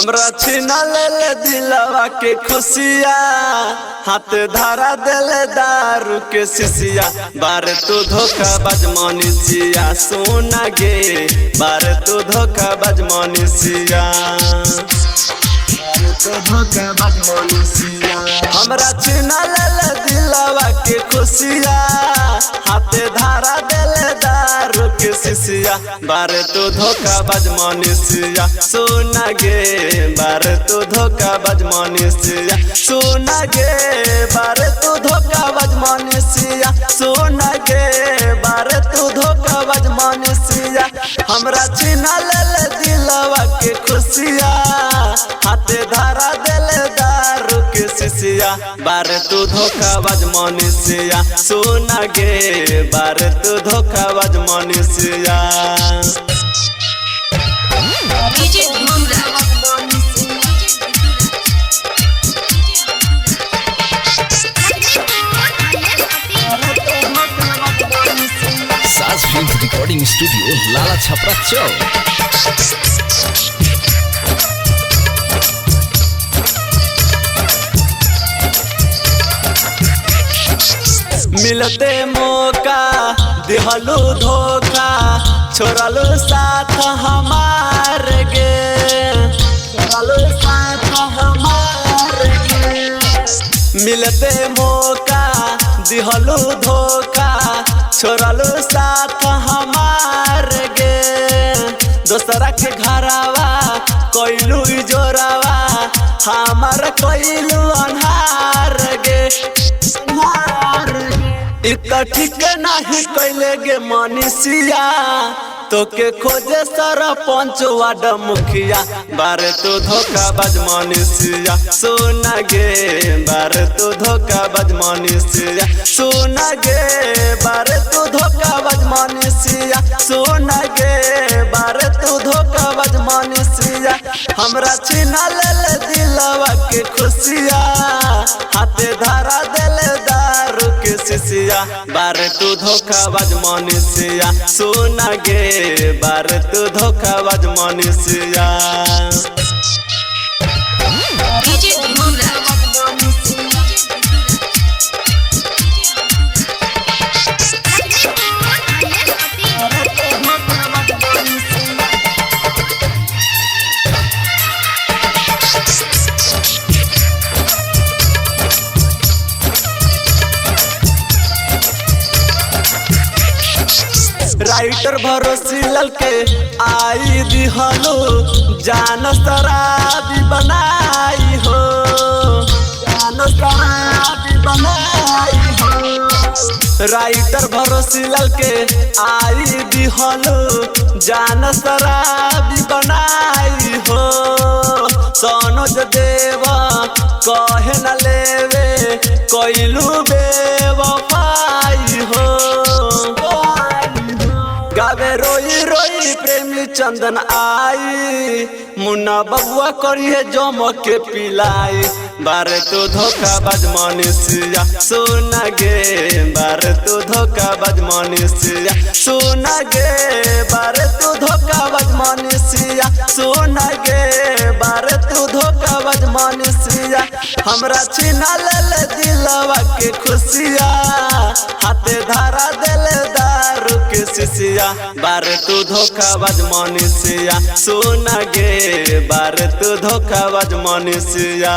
हमरा छीना ले दिलवा के खुशिया, हाथ धारा देले दारू के शिशिया। बारे तू धोखा बाज मनीषिया, सोना गे बारे तू धोखा बाज मनीषिया, हमरा छीना ले दिलवा के खुशिया, हाथे धारा देले दारू के शिशिया। बारे तू धोखा बाज मनीषिया, सोना गे बारे तू धोखा बाज मनीषिया, सोना गे बारे तू धोखा बाज मनीषिया, सोना गे बारे तू धोखा बाज मनीषिया। हमरा छीना ले दिलवा के खुशिया, हाथे धारा देले दारू के शिशिया। बारे तू धोखा बाज मनीषिया, सोना गे बारे तू धोखा बाज मनीषिया। साज फिल्म रिकॉर्डिंग स्टूडियो लाला छपरा चौक। मिलते मौका दिहलू धोखा, छोड़लू साथ हमार गे, छोड़लू साथ हमार गे। मिलते मौका दिहलू धोखा, छोड़लू साथ हमार गे। दोसरा के घरवा कोइलू जोरावा, हमार कोइलू अन्हार गे। इतना ठीक नहीं कैले गे मनीषिया, तोके खोजे सरपंच वार्ड मुखिया। बारे तू धोखा बाज मनीषिया, सोना गे बारे तू धोखा बाज मनीषिया, सोना गे बारे तू धोखा बाज मनीषिया, सोना गे बारे तू धोखा बाज मनीषिया। हमरा छीना ले दिलवा के खुशिया, हाथे धारा देले दारू के शिशिया। बारे तू धोखा बाज मनीषिया, सोना गे बारे तू धोखा बाज मनीषिया। राइटर भरोसी ललके आई दिहलो, जान शराबी बनाई हो, जान शराबी बनाई हो। राइटर भरोसी ललके आई दिहलो, जान शराबी बनाई हो। सोनोज देवा कहे न लेवे, कोइलू बेवफाई हो। गावे रोई रोई प्रेमी चंदन आई, मुन्ना बबुआ करिए जम के पिलाई। बारे तू धोखा बाज मनीषिया, सोना गे बारे तू धोखा बाज मनीषिया, सोना गे बारे तू धोखा बाज मनीषिया, सोना गे बारे तू धोखा बाज मनीषिया। हमरा छीना ले दिलवा के खुशिया, हाथे धारा देले दारू के शिशिया। बारे तू धोखा बाज मनीषिया, सोना गे बारे तू धोखा बाज मनीषिया।